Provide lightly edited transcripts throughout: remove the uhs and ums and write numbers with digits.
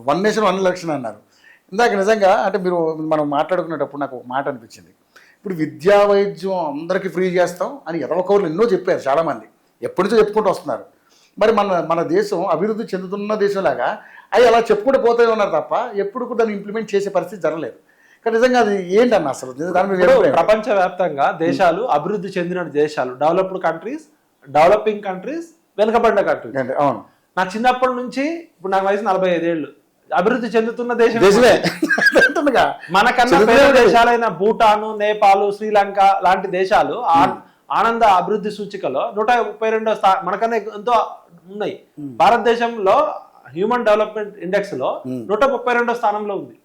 One nation one election అన్నారు. ఇందాక నిజంగా అంటే మనం మాట్లాడుకునేటప్పుడు నాకు ఒక మాట అనిపించింది. ఇప్పుడు విద్యా వైద్యం అందరికీ ఫ్రీ చేస్తాం అని ఎదవకౌరులు ఎన్నో చెప్పారు చాలామంది, ఎప్పటి నుంచో చెప్పుకుంటూ వస్తున్నారు. మరి మన దేశం అభివృద్ధి చెందుతున్న దేశంలాగా అవి అలా చెప్పుకుంటూ పోతే ఉన్నారు తప్ప ఎప్పుడు దాన్ని ఇంప్లిమెంట్ చేసే పరిస్థితి జరగలేదు. కానీ నిజంగా అది ఏంటన్న అసలు దాని మీద ప్రపంచవ్యాప్తంగా దేశాలు అభివృద్ధి చెందిన దేశాలు, డెవలప్డ్ కంట్రీస్, డెవలపింగ్ కంట్రీస్, వెనుకబడ్డ కంట్రీస్. అవును, నా చిన్నప్పటి నుంచి ఇప్పుడు నాకు వయసు 45 ఏళ్ళు, అభివృద్ధి చెందుతున్న దేశమే. మనకన్నా పేద దేశాలైన భూటాను, నేపాల్, శ్రీలంక లాంటి దేశాలు ఆనంద అభివృద్ధి సూచికలో 132వ స్థానం మనకన్నా ఎంతో ఉన్నాయి. భారతదేశంలో హ్యూమన్ డెవలప్మెంట్ ఇండెక్స్ లో 132వ స్థానంలో ఉంది.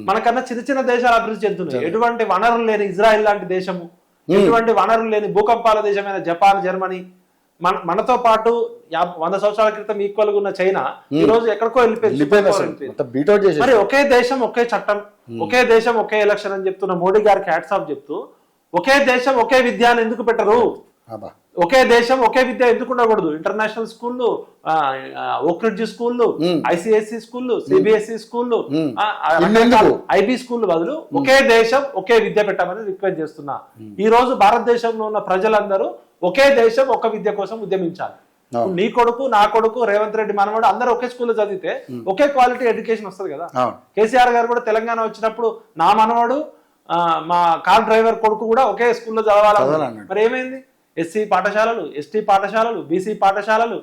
మనకన్నా చిన్న చిన్న దేశాలు అభివృద్ధి చెందుతున్నాయి. ఎటువంటి వనరులు లేని ఇజ్రాయెల్ లాంటి దేశము, ఎటువంటి వనరులు లేని భూకంపాల దేశమైన జపాన్, జర్మనీ, మనతో పాటు 100 సంవత్సరాల క్రితం ఈక్వల్ గా ఉన్న చైనా ఈ రోజు ఎక్కడికో వెళ్ళిపోయింది. మరి ఒకే దేశం ఒకే చట్టం, ఒకే దేశం ఒకే ఎలక్షన్ అని చెప్తున్న మోడీ గారికి హ్యాట్స్ ఆఫ్ చెప్తూ, ఒకే దేశం ఒకే విద్య అని ఎందుకు పెట్టరు? ఒకే దేశం ఒకే విద్య ఎందుకు ఉండకూడదు? ఇంటర్నేషనల్ స్కూళ్ళు, ఓక్రిడ్జ్ స్కూళ్ళు, ఐసిఎస్సి స్కూళ్ళు, సిబిఎస్ఈ స్కూళ్ళు, ఐబీ స్కూళ్ళు బదులు ఒకే దేశం ఒకే విద్య పెట్టమని రిక్వెస్ట్ చేస్తున్నా. ఈ రోజు భారతదేశంలో ఉన్న ప్రజలందరూ ఒకే దేశం ఒక విద్య కోసం ఉద్యమించాలి. నీ కొడుకు, నా కొడుకు, రేవంత్ రెడ్డి మనవాడు అందరూ ఒకే స్కూల్లో చదివితే ఒకే క్వాలిటీ ఎడ్యుకేషన్ వస్తుంది కదా. కేసీఆర్ గారు కూడా తెలంగాణ వచ్చినప్పుడు నా మనవాడు, మా కార్ డ్రైవర్ కొడుకు కూడా ఒకే స్కూల్లో చదవాలి. మరి ఏమైంది? ఎస్సీ పాఠశాలలు, ఎస్టీ పాఠశాలలు, బీసీ పాఠశాలలు,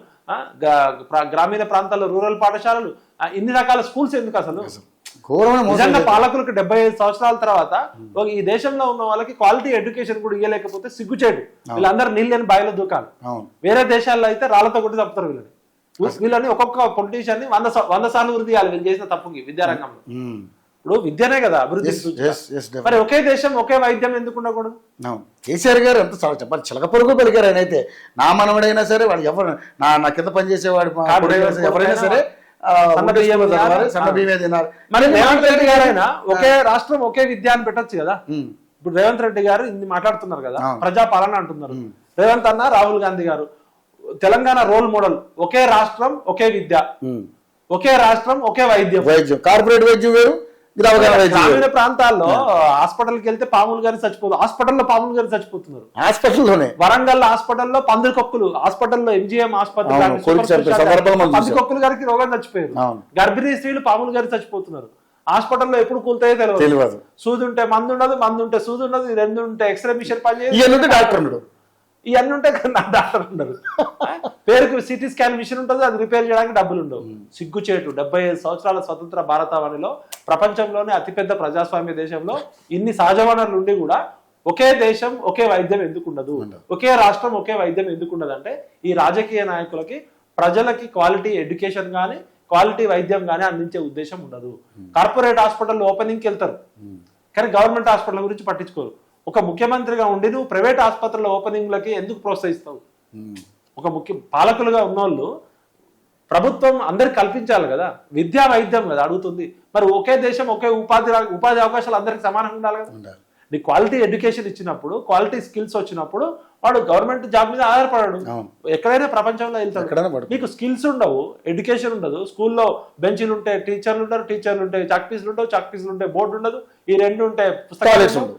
గ్రామీణ ప్రాంతాల్లో రూరల్ పాఠశాలలు, ఇన్ని రకాల స్కూల్స్ ఎందుకు అసలు? నిజంగా పాలకులకు 75 సంవత్సరాల తర్వాత ఈ దేశంలో ఉన్న వాళ్ళకి క్వాలిటీ ఎడ్యుకేషన్ కూడా ఇవ్వలేకపోతే సిగ్గుచేడు. వీళ్ళందరూ నీళ్ళని బాయిలో దూకాలి. వేరే దేశాల్లో అయితే రాళ్లతో కొట్టి తప్పుతారు వీళ్ళని ఒక్కొక్క పొలిటీషియన్ ని 100 సార్లు వృద్ధి చేయాలి వీళ్ళు చేసిన తప్పుకి విద్యారంగంలో. ఇప్పుడు విద్యనే కదా అభివృద్ధి. మరి ఒకే దేశం ఒకే వైద్యం ఎందుకు ఉండకూడదు? కేసీఆర్ గారు ఎంత చెప్పాలి, చిలక పొరుగు పెరిగారు. ఆయన అయితే నా మనవడైనా సరే, వాడు ఎవరు నా కింద పనిచేసేవాడు ఎవరైనా సరే సన్న బియ్యమే తినాలి. మరి రేవంత్ రెడ్డి గారైనా ఒకే రాష్ట్రం ఒకే విద్య అని పెట్టచ్చు కదా. ఇప్పుడు రేవంత్ రెడ్డి గారు ఇన్ని మాట్లాడుతున్నారు కదా, ప్రజాపాలన అంటున్నారు. రేవంత్ అన్న, రాహుల్ గాంధీ గారు తెలంగాణ రోల్ మోడల్, ఒకే రాష్ట్రం ఒకే విద్య, ఒకే రాష్ట్రం ఒకే వైద్యం. కార్పొరేట్ వైద్యం వేరు, గ్రామీణ ప్రాంతాల్లో హాస్పిటల్కి వెళ్తే పాములు గారి చచ్చిపోతుంది, హాస్పిటల్లో పాములు గారి చచ్చిపోతున్నారు. హాస్పిటల్లోనే వరంగల్ హాస్పిటల్లో పందికొక్కులు, హాస్పిటల్లో ఎంజిఎం ఆసుపత్రి పందికొక్కులు గారికి రోగం చచ్చిపోయారు. గర్భిణీ స్త్రీలు పాములు గారి చచ్చిపోతున్నారు. హాస్పిటల్లో ఎప్పుడు కూలుతాయో తెలియదు. సూది ఉంటే మందు ఉండదు, మందు ఉంటే సూది ఉండదు, ఈ రెండు ఉంటే ఎక్స్రే మిషన్ పనిచేయదు, డాక్టర్ ఉండడు, ఇవన్నీ ఉంటే డాక్టర్ ఉండదు. పేరుకి సిటీ స్కాన్ మిషన్ ఉంటుంది, అది రిపేర్ చేయడానికి డబ్బులు ఉండవు. సిగ్గుచేటు. 75 సంవత్సరాల స్వతంత్ర భారతావనిలో ప్రపంచంలోనే అతిపెద్ద ప్రజాస్వామ్య దేశంలో ఇన్ని సహజ వనరులు ఉండి కూడా ఒకే దేశం ఒకే వైద్యం ఎందుకు ఉండదు? ఒకే రాష్ట్రం ఒకే వైద్యం ఎందుకు ఉండదు? అంటే ఈ రాజకీయ నాయకులకి ప్రజలకి క్వాలిటీ ఎడ్యుకేషన్ కానీ క్వాలిటీ వైద్యం కానీ అందించే ఉద్దేశం ఉండదు. కార్పొరేట్ హాస్పిటల్ ఓపెనింగ్కి వెళ్తారు కానీ గవర్నమెంట్ హాస్పిటల్ గురించి పట్టించుకోరు. ఒక ముఖ్యమంత్రిగా ఉండి నువ్వు ప్రైవేట్ ఆసుపత్రుల ఓపెనింగ్లకి ఎందుకు ప్రోత్సహిస్తావు? ఒక పాలకులుగా ఉన్నోళ్ళు ప్రభుత్వం అందరికి కల్పించాలి కదా, విద్యా వైద్యం కదా అడుగుతుంది. మరి ఒకే దేశం ఒకే ఉపాధి అవకాశాలు అందరికి సమానంగా ఉండాలి కదా. నీ క్వాలిటీ ఎడ్యుకేషన్ ఇచ్చినప్పుడు, క్వాలిటీ స్కిల్స్ వచ్చినప్పుడు వాడు గవర్నమెంట్ జాబ్ మీద ఆధారపడాడు. ఎక్కడైనా ప్రపంచంలో వెళ్తాడు. నీకు స్కిల్స్ ఉండవు, ఎడ్యుకేషన్ ఉండదు, స్కూల్లో బెంచీలు ఉంటే టీచర్లు ఉంటారు, టీచర్లు ఉంటే చాక్ పీసులు ఉండవు, చాక్ పీసులు ఉంటే బోర్డు ఉండదు, ఈ రెండు ఉంటే పుస్తకాలు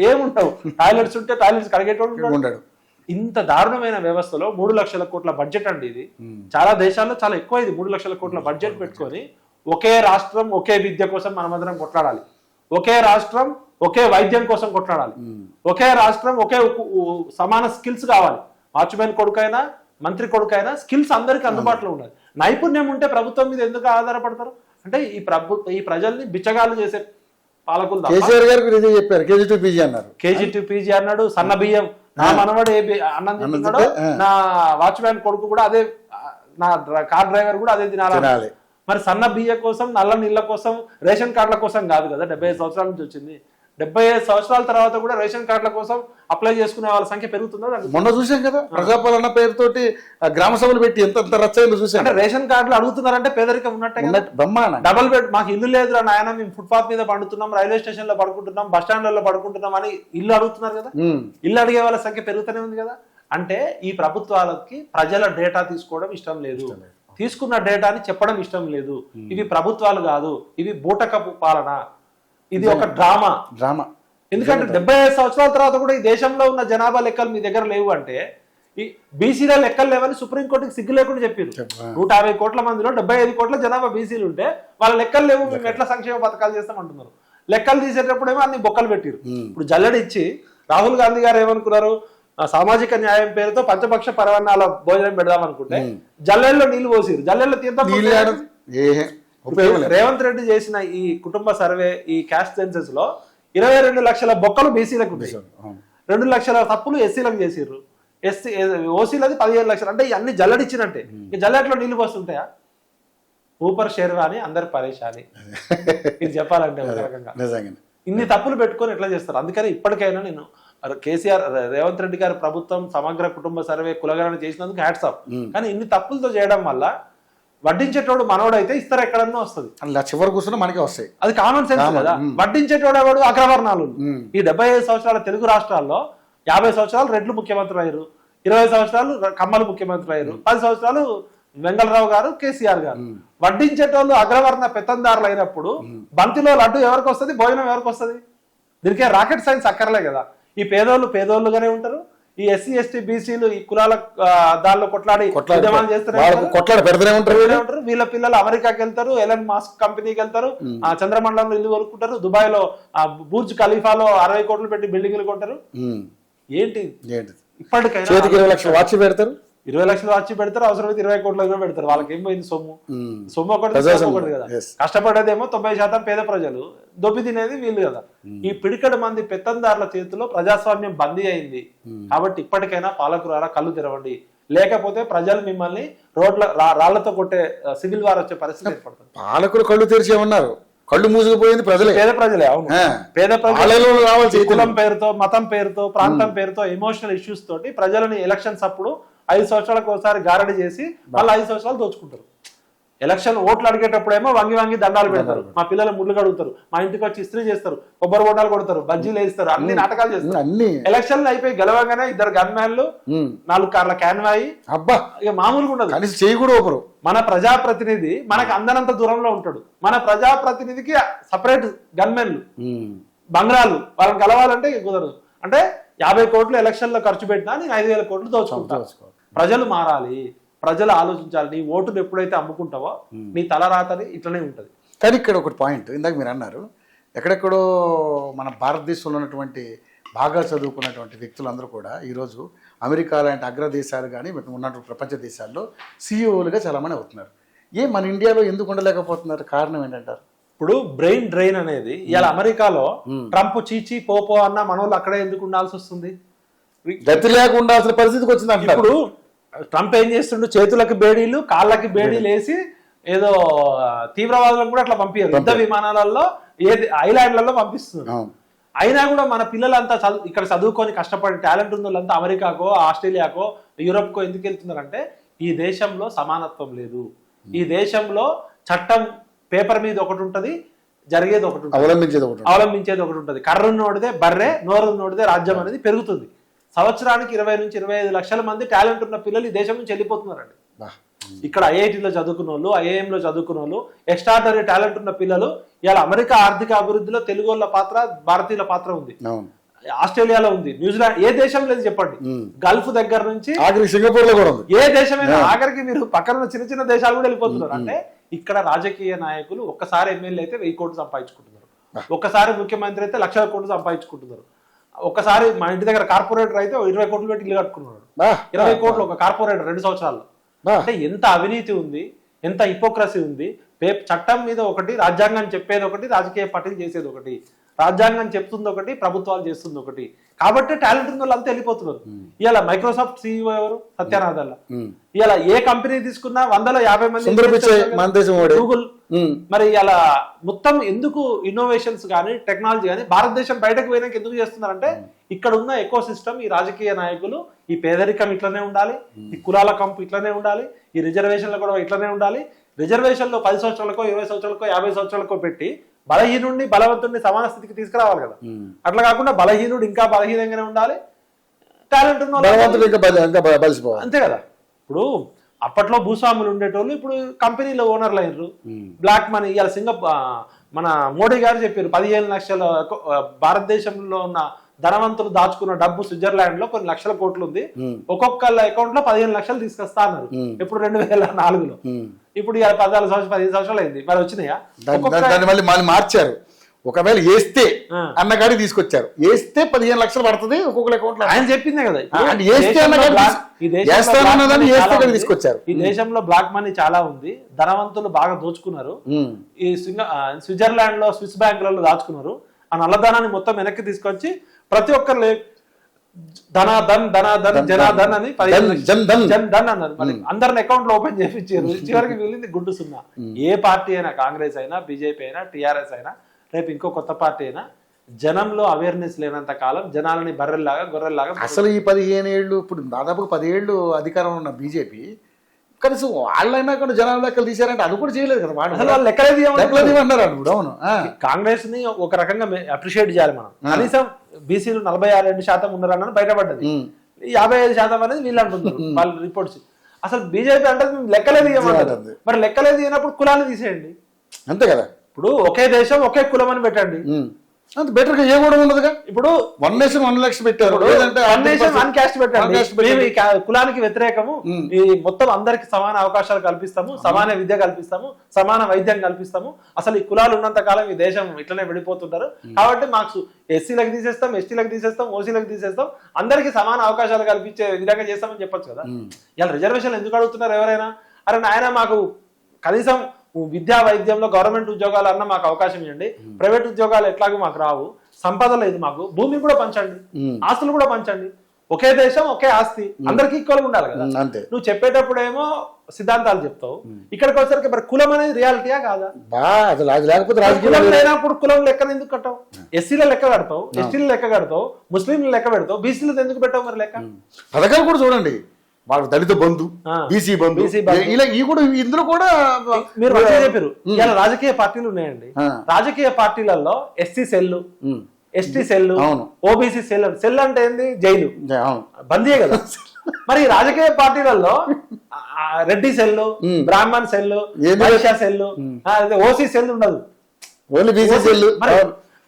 ఏముండవు, టాయిలెట్స్ ఉంటే టాయిలెట్స్ కడిగేటోడు ఉండడు. ఇంత దారుణమైన వ్యవస్థలో 3 లక్షల కోట్ల బడ్జెట్ అండి ఇది. చాలా దేశాల్లో చాలా ఎక్కువ ఇది. 3 లక్షల కోట్ల బడ్జెట్ పెట్టుకొని ఒకే రాష్ట్రం ఒకే విద్య కోసం మనమందరం కొట్లాడాలి. ఒకే రాష్ట్రం ఒకే వైద్యం కోసం కొట్లాడాలి. ఒకే రాష్ట్రం ఒకే సమాన స్కిల్స్ కావాలి. వాచ్మెన్ కొడుకైనా మంత్రి కొడుకైనా స్కిల్స్ అందరికి అందుబాటులో ఉండాలి. నైపుణ్యం ఉంటే ప్రభుత్వం మీద ఎందుకు ఆధారపడతారు? అంటే ఈ ప్రజల్ని బిచ్చగాళ్ళు చేసే పాలకులు. కేసీఆర్ గారు చెప్పారు కేజీ టు పీజీ అన్నాడు. సన్న బియ్యం నా మనవాడు అన్నం తింటున్నాడు, నా వాచ్మ్యాన్ కొడుకు కూడా అదే, నా కార్ డ్రైవర్ కూడా అదే తినాలి. మరి సన్న బియ్య కోసం, నల్ల నీళ్ళ కోసం, రేషన్ కార్డుల కోసం కాదు కదా 75 సంవత్సరాల నుంచి వచ్చింది. 75 సంవత్సరాల తర్వాత కూడా రేషన్ కార్డుల కోసం అప్లై చేసుకునే వాళ్ళ సంఖ్య పెరుగుతుందా? మొన్న చూసాం కదా, ప్రజాపాలన పేరుతోటి గ్రామ సభలు పెట్టి ఎంత రచ్చలు చూసాం. అంటే రేషన్ కార్డులు అడుగుతున్నారంటే పేదరికం ఉన్నట్టే. డబల్ బెడ్ మాకు ఇల్లు లేదురా నాయన, మేము ఫుట్పాత్ మీద పడుతున్నాం, రైల్వే స్టేషన్ లో పడుకుంటున్నాం, బస్ స్టాండ్లలో పడుకుంటున్నాం అని ఇల్లు అడుగుతున్నారు కదా. ఇల్లు అడిగే వాళ్ళ సంఖ్య పెరుగుతూనే ఉంది కదా. అంటే ఈ ప్రభుత్వాలకి ప్రజల డేటా తీసుకోవడం ఇష్టం లేదు. తీసుకున్న డేటాని చెప్పడం ఇష్టం లేదు. ఇవి ప్రభుత్వాలు కాదు, ఇవి బూటకపు పాలన, ఇది ఒక డ్రామా. ఎందుకంటే 75 సంవత్సరాల తర్వాత కూడా ఈ దేశంలో ఉన్న జనాభా లెక్కలు మీ దగ్గర లేవు అంటే ఈ బీసీల లెక్కలు లేవని సుప్రీంకోర్టుకి సిగ్గు లేకుండా చెప్పారు. 150 కోట్ల మందిలో 75 కోట్ల జనాభా బీసీలు ఉంటే వాళ్ళ లెక్కలు లేవు, మేము ఎట్లా సంక్షేమ పథకాలు చేస్తామంటున్నారు. లెక్కలు తీసేటప్పుడేమో అన్ని బొక్కలు పెట్టారు. ఇప్పుడు జల్లెడ ఇచ్చి రాహుల్ గాంధీ గారు ఏమనుకున్నారు, సామాజిక న్యాయం పేరుతో పంచపక్ష పరవన్నాల భోజనం పెడదాం అనుకుంటే జల్లెల్లో నీళ్లు పోసిరు, జల్లెల్లో తీర్థం. రేవంత్ రెడ్డి చేసిన ఈ కుటుంబ సర్వే, ఈ క్యాస్ట్ సెన్సెస్ లో 22 లక్షల బొక్కలు బీసీలకు ఉన్నాయి, 2 లక్షల తప్పులు ఎస్సీలకు చేసిర్రు, ఓసీలది 15 లక్షలు. అంటే అన్ని జల్లడిచ్చినట్టే. ఈ జల్లెట్లో నీళ్లు పోస్తుంటాయా? ఊపర్ షేర్వా అని అందరు పరేషాని. ఇది చెప్పాలంటే ఒక రకంగా ఇన్ని తప్పులు పెట్టుకొని ఎట్లా చేస్తారు? అందుకని ఇప్పటికైనా నేను కేసీఆర్ రేవంత్ రెడ్డి గారి ప్రభుత్వం సమగ్ర కుటుంబ సర్వే కులగణన చేసినందుకు హ్యాట్స్ ఆఫ్. కానీ ఇన్ని తప్పులతో చేయడం వల్ల వడ్డించేటోడు మనోడైతే ఇస్తారు ఎక్కడన్నా వస్తుంది, చివరి కూర్చుని మనకే వస్తాయి. అది కామన్ సెన్స్ కదా. వడ్డించేటోడు ఎవడు? అగ్రవర్ణాలు. ఈ 75 సంవత్సరాల తెలుగు రాష్ట్రాల్లో 50 సంవత్సరాలు రెడ్లు ముఖ్యమంత్రి అయ్యారు, 20 సంవత్సరాలు కమ్మలు ముఖ్యమంత్రి అయ్యారు, 10 సంవత్సరాలు వెంగళరావు గారు, కేసీఆర్ గారు. వడ్డించేటోళ్ళు అగ్రవర్ణ పెత్తందారులు అయినప్పుడు బంతిలో లడ్డు ఎవరికి వస్తుంది, భోజనం ఎవరికి వస్తుంది? దీనికే రాకెట్ సైన్స్ అక్కర్లే కదా. ఈ పేదోళ్ళు పేదోళ్ళుగానే ఉంటారు, ఈ ఎస్సీ ఎస్టీ బీసీలు ఈ కులాల దానిలో కొట్లాడి ఉద్యమాలు చేస్తూనే ఉంటారు. వీళ్ళ పిల్లలు అమెరికాకి వెళ్తారు, ఎలన్ మాస్క్ కంపెనీకి వెళ్తారు, చంద్రమండలంలో ఇల్లు కొనుక్కుంటారు, దుబాయ్ లో బుర్జ్ ఖలీఫాలో 60 కోట్లు పెట్టి బిల్డింగ్లు కొంటారు. ఏంటి ఇప్పటికైనా 20 లక్షలు వాచ్ పెడతారు, 20 లక్షలు వాచి పెడతారు, అవసరమైతే 20 కోట్ల పెడతారు. వాళ్ళకి ఏం పోయింది? సొమ్ము ఒకటి కదా. కష్టపడేదేమో 90% పేద ప్రజలు, దొబ్బి తినేది వీళ్ళు కదా. ఈ పిడికడ మంది పెత్తందారుల చేతిలో ప్రజాస్వామ్యం బందీ అయింది. కాబట్టి ఇప్పటికైనా పాలకురారా కళ్ళు తెరవండి, లేకపోతే ప్రజలు మిమ్మల్ని రోడ్ల రాళ్లతో కొట్టే సివిల్ వార్ వచ్చే పరిస్థితి ఏర్పడుతుంది. పాలకులు కళ్ళు తెరిచేమన్నారు, కళ్ళు మూసుకుపోయింది ప్రజలే. పేద ప్రజలే. అవును, పేద ప్రజలు కులం పేరుతో, మతం పేరుతో, ప్రాంతం పేరుతో ఎమోషనల్ ఇష్యూస్ తోటి ప్రజలని ఎలక్షన్స్ అప్పుడు 5 సంవత్సరాలకు ఒకసారి గారడి చేసి మళ్ళీ 5 సంవత్సరాలు దోచుకుంటారు. ఎలక్షన్ ఓట్లు అడిగేటప్పుడేమో వంగి దండాలు పెడతారు, మా పిల్లలు ముళ్ళు కడుగుతారు, మా ఇంటికి వచ్చి ఇస్త్రీ చేస్తారు, కొబ్బరి బొండాలు కొడతారు, బజ్జీలు వేస్తారు, అన్ని నాటకాలు చేస్తారు. ఎలక్షన్లు అయిపోయి గెలవగానే 2 గన్మ్యాన్లు 4 కార్ల క్యాన్వాయి, అబ్బా ఇక మామూలుగా ఉండదు. చేయకూడదు. మన ప్రజాప్రతినిధి మనకు అందనంత దూరంలో ఉంటాడు. మన ప్రజాప్రతినిధికి సపరేట్ గన్మెన్లు, బంగ్లాలు, వాళ్ళని గెలవాలంటే కుదరదు. అంటే 50 కోట్లు ఎలక్షన్ లో ఖర్చు పెట్టినా నేను 5,000 కోట్లు దోచుకుంటాను. ప్రజలు మారాలి, ప్రజలు ఆలోచించాలి. నీ ఓటును ఎప్పుడైతే అమ్ముకుంటావో నీ తలరాతని ఇట్లనే ఉంటది. కానీ ఇక్కడ ఒకటి పాయింట్, ఇందాక మీరు అన్నారు, ఎక్కడెక్కడో మన భారతదేశంలో ఉన్నటువంటి బాగా చదువుకున్నటువంటి వ్యక్తులందరూ కూడా ఈరోజు అమెరికా లాంటి అగ్రదేశాలు కానీ ఉన్నటువంటి ప్రపంచ దేశాల్లో సీఈఓలుగా చాలామంది అవుతున్నారు. మన ఇండియాలో ఎందుకు ఉండలేకపోతున్నారు? కారణం ఏంటంటారు? ఇప్పుడు బ్రెయిన్ డ్రైన్ అనేది ఇవాళ అమెరికాలో ట్రంప్ చీచి పోపో అన్న మనోళ్ళు అక్కడే ఎందుకు ఉండాల్సి వస్తుంది? గతి లేక ఉండాల్సిన పరిస్థితికి వచ్చింది. ఇప్పుడు ట్రంప్ ఏం చేస్తుండు? చేతులకు బేడీలు, కాళ్ళకి బేడీలు వేసి ఏదో తీవ్రవాదులకు కూడా అట్లా పంపించారు. యుద్ధ విమానాలలో ఐలాండ్లలో పంపిస్తున్నారు. అయినా కూడా మన పిల్లలంతా ఇక్కడ చదువుకొని కష్టపడి టాలెంట్ ఉన్న వాళ్ళంతా అమెరికాకో, ఆస్ట్రేలియాకో, యూరోప్కో ఎందుకు వెళ్తున్నారంటే ఈ దేశంలో సమానత్వం లేదు. ఈ దేశంలో చట్టం పేపర్ మీద ఒకటి ఉంటది, జరిగేది ఒకటి ఉంటుంది, అవలంబించేది ఒకటి ఉంటుంది. కర్రు నోడిదే బర్రె, నోరు నోడిదే రాజ్యం అనేది పెరుగుతుంది. సంవత్సరానికి 20 నుంచి 25 లక్షల మంది టాలెంట్ ఉన్న పిల్లలు ఈ దేశం నుంచి వెళ్ళిపోతున్నారండి. ఇక్కడ ఐఐటీలో చదువుకున్న వాళ్ళు, ఐఐఎంలో చదువుకున్న వాళ్ళు, ఎక్స్ట్రాడనరీ టాలెంట్ ఉన్న పిల్లలు. ఇవాళ అమెరికా ఆర్థిక అభివృద్ధిలో తెలుగు వాళ్ళ పాత్ర, భారతీయుల పాత్ర ఉంది. ఆస్ట్రేలియాలో ఉంది, న్యూజిలాండ్, ఏ దేశం లేదు చెప్పండి. గల్ఫ్ దగ్గర నుంచి సింగపూర్ లో కూడా ఏ దేశమైనా ఆఖరికి మీరు పక్కన చిన్న చిన్న దేశాలు కూడా వెళ్ళిపోతున్నారు. అంటే ఇక్కడ రాజకీయ నాయకులు ఒక్కసారి ఎమ్మెల్యే అయితే 1000 కోట్లు సంపాదించుకుంటున్నారు, ఒక్కసారి ముఖ్యమంత్రి అయితే 1,00,000 కోట్లు సంపాదించుకుంటున్నారు. ఒక్కసారి మా ఇంటి దగ్గర కార్పొరేటర్ అయితే 20 కోట్లు పెట్టి ఇల్లు కట్టుకున్నాడు. 20 కోట్లు ఒక కార్పొరేటర్ 2 సంవత్సరాల్లో. అంటే ఎంత అవినీతి ఉంది, ఎంత హిపోక్రసీ ఉంది. చట్టం మీద ఒకటి, రాజ్యాంగం చెప్పేది ఒకటి, రాజకీయ పార్టీలు చేసేది ఒకటి. రాజ్యాంగం చెప్తుంది ఒకటి, ప్రభుత్వాలు చేస్తుంది ఒకటి. కాబట్టి టాలెంట్ ఉన్న వాళ్ళు అంతా వెళ్ళిపోతున్నారు. ఇవాళ మైక్రోసాఫ్ట్ సీఈఓ ఎవరు? సత్యానాదల్లా. ఇవాళ ఏ కంపెనీ తీసుకున్నా 150 మంది, గూగుల్. మరి ఇలా మొత్తం ఎందుకు ఇన్నోవేషన్స్ కానీ టెక్నాలజీ కానీ భారతదేశం బయటకు పోయినాక ఎందుకు చేస్తున్నారంటే ఇక్కడ ఉన్న ఎకో సిస్టమ్, ఈ రాజకీయ నాయకులు, ఈ పేదరికం ఇట్లనే ఉండాలి, ఈ కులాల కంపు ఇట్లనే ఉండాలి, ఈ రిజర్వేషన్లు కూడా ఇట్లనే ఉండాలి. రిజర్వేషన్లో 10 సంవత్సరాలకో 20 సంవత్సరాలకో 50 సంవత్సరాలకో పెట్టి బలహీనుడిని బలవంతుడిని సమాన స్థితికి తీసుకురావాలి కదా. అట్లా కాకుండా బలహీనుడు ఇంకా బలహీనంగానే ఉండాలి, టాలెంట్ ఉన్న అంతే కదా. ఇప్పుడు అప్పట్లో భూస్వాములు ఉండేటోళ్ళు ఇప్పుడు కంపెనీలో ఓనర్లు అయినరు. బ్లాక్ మనీ ఇవాళ మన మోడీ గారు చెప్పారు 15 లక్షల భారతదేశంలో ఉన్న ధనవంతులు దాచుకున్న డబ్బు స్విట్జర్లాండ్ లో కొన్ని లక్షల కోట్లు ఉంది, ఒక్కొక్కళ్ళ అకౌంట్ లో 15 లక్షలు తీసుకొస్తా అన్నారు. ఇప్పుడు 2004లో. ఇప్పుడు 14 సంవత్సరాలు 15 సంవత్సరాలు అయింది, మరి వచ్చినాయా? మళ్ళీ మార్చారు. ఒకవేళ వేస్తే అన్నగాడి తీసుకొచ్చారు, వేస్తే 15 లక్షలు పడుతుంది ఒక్కొక్క అకౌంట్ లో. ఆయన చెప్పిందే కదా తీసుకొచ్చారు. ఈ దేశంలో బ్లాక్ మనీ చాలా ఉంది, ధనవంతులు బాగా దోచుకున్నారు. ఈ స్విట్జర్లాండ్ లో స్విస్ బ్యాంకులలో దాచుకున్నారు. ఆ నల్లధనాన్ని మొత్తం వెనక్కి తీసుకొచ్చి ప్రతి ఒక్కరు ధనాధన్ జనాధన్ అని జన్ ధన్ అన్నారు. మరి అందరిని అకౌంట్ లో ఓపెన్ చేయించారు. చివరికి మిగిలింది గుడ్డు సున్నా. ఏ పార్టీ అయినా, కాంగ్రెస్ అయినా, బీజేపీ అయినా, టీఆర్ఎస్ అయినా, రేపు ఇంకో కొత్త పార్టీ అయినా, జనంలో అవేర్నెస్ లేనంత కాలం జనాలని బర్రెల్లాగా గొర్రెల్లాగా. అసలు ఈ 15 ఏళ్ళు, ఇప్పుడు దాదాపు 10 ఏళ్ళు అధికారంలో ఉన్న బీజేపీ కనీసం వాళ్ళైనా కూడా జనాల లెక్కలు తీశారంటే అది కూడా చేయలేదు కదా. అసలు వాళ్ళు లెక్కలేదు అన్నారు. అవును, కాంగ్రెస్ ని ఒక రకంగా అప్రిషియేట్ చేయాలి మనం. కనీసం బీసీలు 46% ఉన్నారని బయటపడ్డది, 55% అనేది వీళ్ళు అంటున్నారు వాళ్ళ రిపోర్ట్స్. అసలు బీజేపీ అంటే లెక్కలేదు ఇవ్వమంటారు. మరి లెక్కలేదు ఇవ్వనప్పుడు కులాన్ని తీసేయండి, అంతే కదా. ఇప్పుడు ఒకే దేశం ఒకే కులం అని పెట్టండి, అంత బెటర్ గా ఏ కూడా ఉండదుగా. ఇప్పుడు 1 నేషన్ 1 లక్ష పెట్టారు, 1 నేషన్ 1 క్యాస్ట్ పెట్టండి. కులానికి వ్యతిరేకము, ఈ మొత్తం అందరికి సమాన అవకాశాలు కల్పిస్తాము, సమాన విద్య కల్పిస్తాము, సమాన వైద్యం కల్పిస్తాము. అసలు ఈ కులాలు ఉన్నంత కాలం ఈ దేశం ఇట్లనే విడిపోతుంటారు. కాబట్టి మాకు ఎస్సీలకు తీసేస్తాం, ఎస్టీలకు తీసేస్తాం, ఓసీలకు తీసేస్తాం, అందరికి సమాన అవకాశాలు కల్పించే విధంగా చేస్తామని చెప్పొచ్చు కదా. ఇలా రిజర్వేషన్లు ఎందుకు అడుగుతున్నారు ఎవరైనా? అరే నాయన, మాకు కనీసం విద్యా వైద్యంలో గవర్నమెంట్ ఉద్యోగాలు అన్న మాకు అవకాశం ఇవ్వండి, ప్రైవేట్ ఉద్యోగాలు ఎట్లాగో మాకు రావు, సంపద లేదు మాకు, భూమి కూడా పంచండి, ఆస్తులు కూడా పంచండి, ఒకే దేశం ఒకే ఆస్తి, అందరికి ఈక్వల్ గా ఉండాలి కదా. నువ్వు చెప్పేటప్పుడు ఏమో సిద్ధాంతాలు చెప్తావు, ఇక్కడికి వచ్చేసరికి మరి కులం అనేది రియాలిటీయా కాదా? కులం లేనప్పుడు కులం లెక్కను ఎందుకు కట్టావు? ఎస్సీల లెక్క కడతావు, ఎస్టీల లెక్క కడతావు, ముస్లింల లెక్క పెడతావు, బీసీలు ఎందుకు పెట్టావు మరి లెక్క? పథకాలు కూడా చూడండి, వాళ్ళ దళిత బంధు, బీసీ బంధు, ఇందులో కూడా మీరు చెప్పారు. ఇలా రాజకీయ పార్టీలు ఉన్నాయండి, రాజకీయ పార్టీలలో SC cell, ST cell, OBC cell. Cell అంటే ఏంది? జైలు, బందీయే కదా. మరి రాజకీయ పార్టీలలో Reddy cell, Brahmin cell, Vaishya cell, OC cell ఉండదు,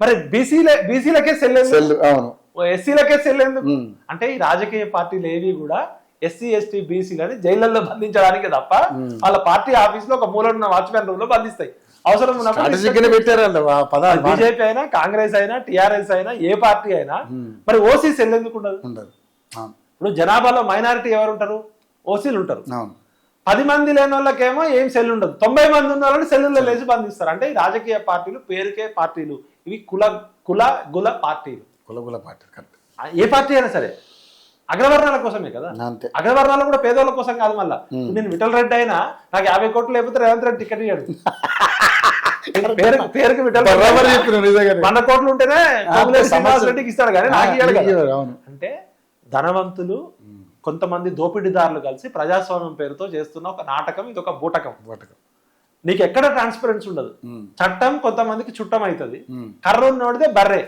మరి బీసీలకే సెల్, ఎస్సీలకే సెల్ ఎందుకు? అంటే ఈ రాజకీయ పార్టీలు ఏవి కూడా ఎస్సీ ఎస్టీ బీసీలని జైళ్లలో బంధించడానికి తప్ప వాళ్ళ పార్టీ ఆఫీస్ లో ఒక మూలన్న వాచ్మెన్ రూమ్ లో బంధిస్తాయి. అవసరం బీజేపీ అయినా, కాంగ్రెస్ అయినా, టీఆర్ఎస్ అయినా, ఏ పార్టీ అయినా మరి ఓసీ సెల్ ఎందుకు ఉండదు? ఇప్పుడు జనాభాలో మైనారిటీ ఎవరు ఉంటారు? ఓసీలు ఉంటారు. 10 మంది లేని వాళ్ళకేమో ఏం సెల్ ఉండదు, 90 మంది ఉన్న వాళ్ళని సెల్లుల్లో లేచి బంధిస్తారు. అంటే ఈ రాజకీయ పార్టీలు పేరుకే పార్టీలు, ఇవి గుల పార్టీలు. ఏ పార్టీ అయినా సరే అగ్రవర్ణాల కోసమే కదా. అగ్రవర్ణాలు కూడా పేదోళ్ళ కోసం కాదు. మళ్ళా నేను విఠల్ రెడ్డి అయినా నాకు 50 కోట్లు లేకపోతే రేవంత్ రెడ్డి టికెట్ ఇయ్యాడు. పేరుకి విఠల్ 100 కోట్లు ఉంటేనే శ్రీనివాస్ రెడ్డికి ఇస్తాడు కానీ నాకు ఇయ్యాడు కదా. అంటే ధనవంతులు కొంతమంది దోపిడీదారులు కలిసి ప్రజాస్వామ్యం పేరుతో చేస్తున్న ఒక నాటకం, ఇది ఒక బూటకం. నీకు ఎక్కడ ట్రాన్స్పరెన్సీ ఉండదు. చట్టం కొంతమందికి చుట్టం అవుతుంది. కర్ర ఉన్నోడితే బర్రె,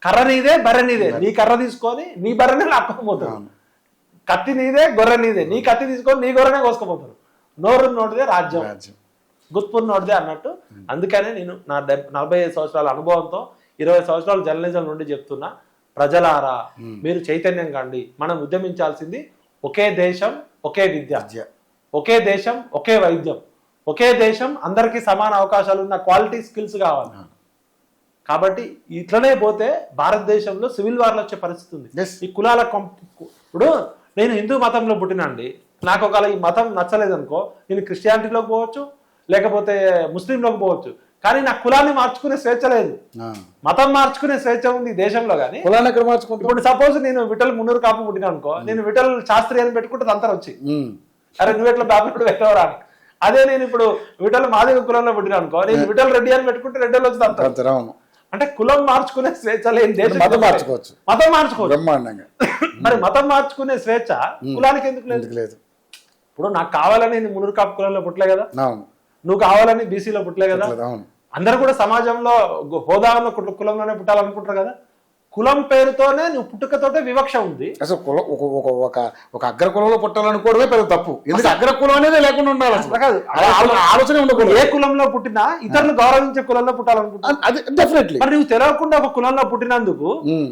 కర్ర నీదే బర్రె నీదే, నీ కర్ర తీసుకొని నీ బర్రెనే లాక్కోపోతారు. కత్తి నీదే గొర్రె నీదే, నీ కత్తి తీసుకొని నీ గొర్రెనే కోసుకుపోతారు. నోరు నోటిదే రాజ్యం, గుత్పూర్ నోటిదే అన్నట్టు. అందుకనే నేను నా 45 సంవత్సరాల అనుభవంతో 20 సంవత్సరాల జర్నలిజం నుండి చెప్తున్నా, ప్రజలారా మీరు చైతన్యం కండి. మనం ఉద్యమించాల్సింది ఒకే దేశం ఒకే విద్య, ఒకే దేశం ఒకే వైద్యం, ఒకే దేశం అందరికీ సమాన అవకాశాలు ఉన్న క్వాలిటీ స్కిల్స్ కావాలి. కాబట్టి ఇట్లనే పోతే భారతదేశంలో సివిల్ వార్లు వచ్చే పరిస్థితి ఉంది. ఈ కులాల ఇప్పుడు నేను హిందూ మతంలో పుట్టినండి, నాకు ఒకవేళ ఈ మతం నచ్చలేదనుకో, నేను క్రిస్టియానిటీలోకి పోవచ్చు, లేకపోతే ముస్లింలోకి పోవచ్చు, కానీ నా కులాన్ని మార్చుకునే స్వేచ్ఛ లేదు. మతం మార్చుకునే స్వేచ్ఛ ఉంది ఈ దేశంలో. కానీ ఇప్పుడు సపోజ్ నేను విఠల్ మున్నూరు కాపు పుట్టినా అనుకో, నేను విఠల్ శాస్త్రి అని పెట్టుకుంటే అంతా వచ్చి అరే నువ్వు ఎట్లా బాబు పెట్టవరా అని. అదే నేను ఇప్పుడు విఠల్ మాదిగ కులంలో పుట్టినా అనుకో, నేను విఠల్ రెడ్డి అని పెట్టుకుంటే రెడ్డిలో వచ్చి అంతా. అంటే కులం మార్చుకునే స్వేచ్ఛ లేని దేశం మతం మార్చుకోవచ్చు. మరి మతం మార్చుకునే స్వేచ్ఛ కులానికి ఎందుకు లేదు? ఇప్పుడు నాకు కావాలని నేను మున్నూరు కాపు కులంలో పుట్టలే కదా, నువ్వు కావాలని బీసీలో పుట్టలే కదా. అందరు కూడా సమాజంలో హోదా ఉన్న కులంలోనే పుట్టాలనుకుంటారు కదా. కులం పేరుతోనే నువ్వు పుట్టుకతోటే వివక్ష ఉంది. అసలు కులం ఒక అగ్ర కులంలో పుట్టాలనుకోవడమే పెద్ద తప్పు. ఎందుకంటే అగ్ర కులం అనేది లేకుండా ఉండాలి. అసలు కాదు, ఆలోచన ఉండకూడదు. ఏ కులంలో పుట్టినా ఇతరులు గౌరవించే కులంలో పుట్టాలనుకుంటున్నా. అది డెఫినెట్లీ. మరి నువ్వు తెలియకుండా ఒక కులంలో పుట్టినందుకు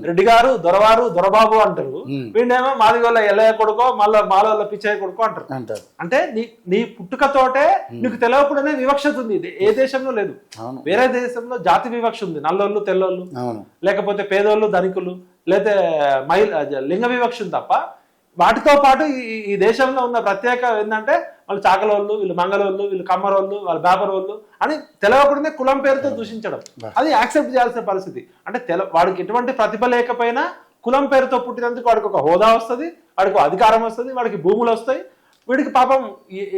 రెడ్డి గారు, దొరవారు, దొరబాబు అంటారు. వీళ్ళేమో మాది వాళ్ళ ఎల్లయ్య కొడుకో మళ్ళీ మాల వాళ్ళ పిచ్చయ్య కొడుకో అంటారు. అంటే నీ పుట్టుకతోటే నీకు తెలియకుండానే వివక్షత ఉంది. ఏ దేశంలో లేదు. వేరే దేశంలో జాతి వివక్ష ఉంది. నల్లోళ్ళు, తెల్లోళ్ళు, లేకపోతే పేదోళ్ళు, ధనికులు, లేదా లింగ వివక్ష ఉంది తప్ప వాటితో పాటు ఈ దేశంలో ఉన్న ప్రత్యేక ఏంటంటే వాళ్ళు చాకలోళ్ళు, వీళ్ళు మంగళోళ్ళు, వీళ్ళు కమ్మరోళ్ళు, వాళ్ళు బేపరోళ్ళు అని తెలియకుండానే కులం పేరుతో దూషించడం అది యాక్సెప్ట్ చేయాల్సిన పరిస్థితి. అంటే వాడికి ఎటువంటి ప్రతిభ లేకపోయినా కులం పేరుతో పుట్టినందుకు వాడికి ఒక హోదా వస్తుంది, వాడికి అధికారం వస్తుంది, వాడికి భూములు వస్తాయి. వీడికి పాపం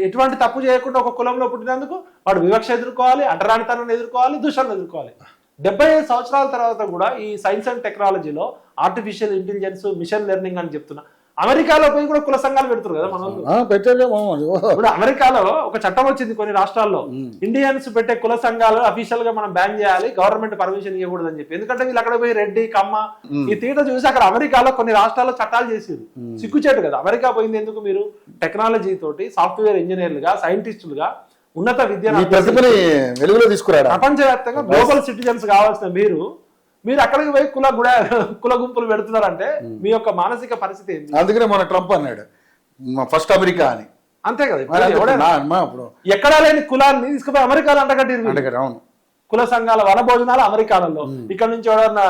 ఎటువంటి తప్పు చేయకుండా ఒక కులంలో పుట్టినందుకు వాడు వివక్ష ఎదుర్కోవాలి, అంటరానితనాన్ని ఎదుర్కోవాలి, దూషణను ఎదుర్కోవాలి. 75 సంవత్సరాల తర్వాత కూడా ఈ సైన్స్ అండ్ టెక్నాలజీలో ఆర్టిఫిషియల్ ఇంటెలిజెన్స్, మిషన్ లెర్నింగ్ అని చెప్తున్నా. అమెరికాలో పోయి కూడా కుల సంఘాలు పెడుతున్నారు కదా మనం. ఇప్పుడు అమెరికాలో ఒక చట్టం వచ్చింది కొన్ని రాష్ట్రాల్లో, ఇండియన్స్ పెట్టే కుల సంఘాలు అఫీషియల్ గా మనం బ్యాన్ చేయాలి, గవర్నమెంట్ పర్మిషన్ ఇవ్వకూడదు అని చెప్పి. ఎందుకంటే వీళ్ళు అక్కడ పోయి రెడ్డి, కమ్మ ఈ తీట చూసి అక్కడ అమెరికాలో కొన్ని రాష్ట్రాల్లో చట్టాలు చేసేది. సిగ్గుచేటు కదా. అమెరికా పోయింది ఎందుకు? మీరు టెక్నాలజీ తోటి సాఫ్ట్వేర్ ఇంజనీర్లుగా, సైంటిస్టులుగా ఉన్నత విద్యను వెలుగులో తీసుకురాడు. ప్రపంచవ్యాప్తంగా గ్లోబల్ సిటిజన్స్ కావాల్సిన మీరు అక్కడికి పోయి కుల గుంపులు పెడుతున్నారంటే మీ యొక్క మానసిక పరిస్థితి ఏంటి? అందుకనే మన ట్రంప్ అన్నాడు ఫస్ట్ అమెరికా అని. అంతే కదా. ఎక్కడా లేని కులాన్ని తీసుకుపోయి అమెరికాలో అంటగట్టిరు. కుల సంఘాల వన భోజనాలు అమెరికాలలో. ఇక్కడ నుంచి ఎవడన్నా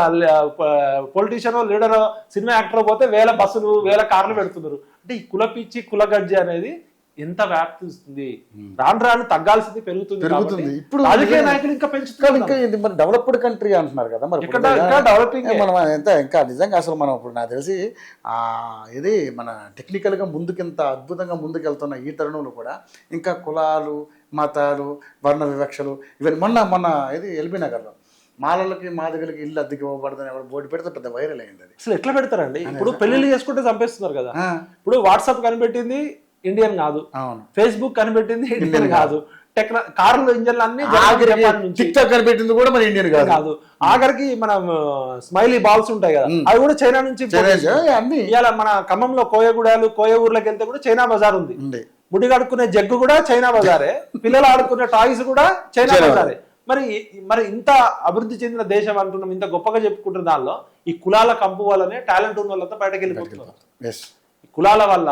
పొలిటీషియన్, లీడర్, సినిమా యాక్టర్ పోతే వేల బస్సులు, వేల కార్లు పెడుతున్నారు. అంటే ఈ కుల పిచ్చి, కుల గజ్జి అనేది ఎంత వ్యాప్తిస్తుంది. రాను రాను తగ్గాల్సింది పెరుగుతుంది. ఇప్పుడు రాజకీయ నాయకులు ఇంకా పెంచుతున్నారు. ఇంకా మరి డెవలప్డ్ కంట్రీ అంటున్నారు కదా. మరి డెవలపింగ్ మనం ఎంత ఇంకా నిజంగా అసలు మనం ఇప్పుడు నాకు తెలిసి ఇది మన టెక్నికల్ గా ముందుకింత అద్భుతంగా ముందుకెళ్తున్న ఈ తరుణంలో కూడా ఇంకా కులాలు, మతాలు, వర్ణ వివక్షలు ఇవన్నీ మొన్న ఇది ఎల్బీ నగర్లో మాలలకి, మాదిగలకి ఇల్లు అద్దెకి ఇవ్వబడదని ఎవరు బోర్డు పెడితే పెద్ద వైరల్ అయింది. అది అసలు ఎట్లా పెడతారండి? ఇప్పుడు పెళ్లిళ్ళు చేసుకుంటే చంపేస్తున్నారు కదా. ఇప్పుడు వాట్సాప్ కనిపెట్టింది ఇండియన్ కాదు, ఫేస్బుక్ కనిపెట్టింది ఇండియన్ కాదు, కార్లు ఇంజన్లు అన్ని టిక్టాక్ కనిపెట్టింది కూడా మన ఇండియన్ కాదు. ఆఖరికి మనం స్మైలీ బాల్స్ ఉంటాయి కదా, అవి కూడా చైనా నుంచి. ఇవాళ మన ఖమ్మంలో కోయగూడాలు, కోయ ఊర్లోకి వెళ్తే కూడా చైనా బజార్ ఉంది. ముడి కడుక్కునే జగ్గు కూడా చైనా బజారే, పిల్లలు ఆడుకునే టాయ్స్ కూడా చైనా బజారే. మరి ఇంత అభివృద్ధి చెందిన దేశం అంటున్నాం, ఇంత గొప్పగా చెప్పుకుంటున్న దానిలో ఈ కులాల కంపు వల్లనే టాలెంట్ ఉన్న వాళ్ళతో బయటకు వెళ్ళిపోతున్నారు. కులాల వల్ల,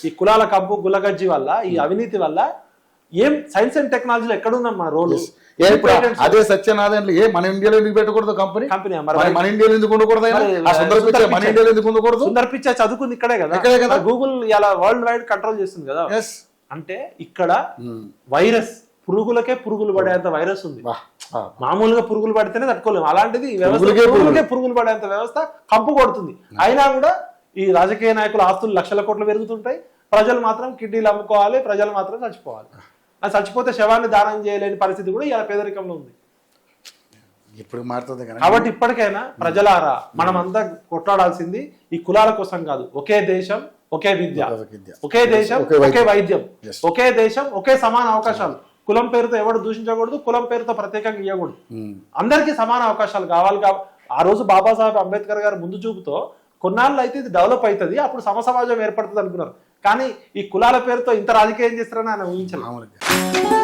ఈ కులాల కంపు, గులగజ్జి వల్ల, ఈ అవినీతి వల్ల ఏం సైన్స్ అండ్ టెక్నాలజీలో ఎక్కడున్నాం మన రోలు? అదే సత్యనారాయణ మన ఇండియాలో ఎందుకు పెట్టకూడదు? కంపెనీ మన ఇండియాలో ఎందుకు ఉండకూడదు? సుందర్ పిచ్చై చదువుకుంది ఇక్కడే కదా. గూగుల్ ఇలా వరల్డ్ వైడ్ కంట్రోల్ చేస్తుంది కదా. అంటే ఇక్కడ వైరస్, పురుగులకే పురుగులు పడేంత వైరస్ ఉంది. మామూలుగా పురుగులు పడితేనే తట్టుకోలేము, అలాంటిది పురుగులు పడేంత వ్యవస్థ కంపు కొడుతుంది. అయినా కూడా ఈ రాజకీయ నాయకుల ఆస్తులు లక్షల కోట్లు పెరుగుతుంటాయి, ప్రజలు మాత్రం కిడ్నీలు అమ్ముకోవాలి, ప్రజలు మాత్రం చచ్చిపోవాలి. అది చచ్చిపోతే శవాన్ని దానం చేయలేని పరిస్థితి కూడా ఇలా పేదరికంలో ఉంది. ఇప్పుడు మారుతుంది కాబట్టి ఇప్పటికైనా ప్రజలారా మనమంతా కొట్లాడాల్సింది ఈ కులాల కోసం కాదు. ఒకే దేశం, ఒకే విద్య, ఒకే దేశం, ఒకే వైద్యం, ఒకే దేశం, ఒకే సమాన అవకాశాలు. కులం పేరుతో ఎవరు దూషించకూడదు, కులం పేరుతో ప్రత్యేకంగా ఇవ్వకూడదు. అందరికీ సమాన అవకాశాలు కావాలి. ఆ రోజు బాబాసాహెబ్ అంబేద్కర్ గారు ముందు చూపుతో కొన్నాళ్ళు అయితే ఇది డెవలప్ అవుతుంది, అప్పుడు సమసమాజం ఏర్పడుతుంది అనుకున్నారు. కానీ ఈ కులాల పేరుతో ఇంత రాజకీయం చేస్తారని ఆయన ఊహించలేదు.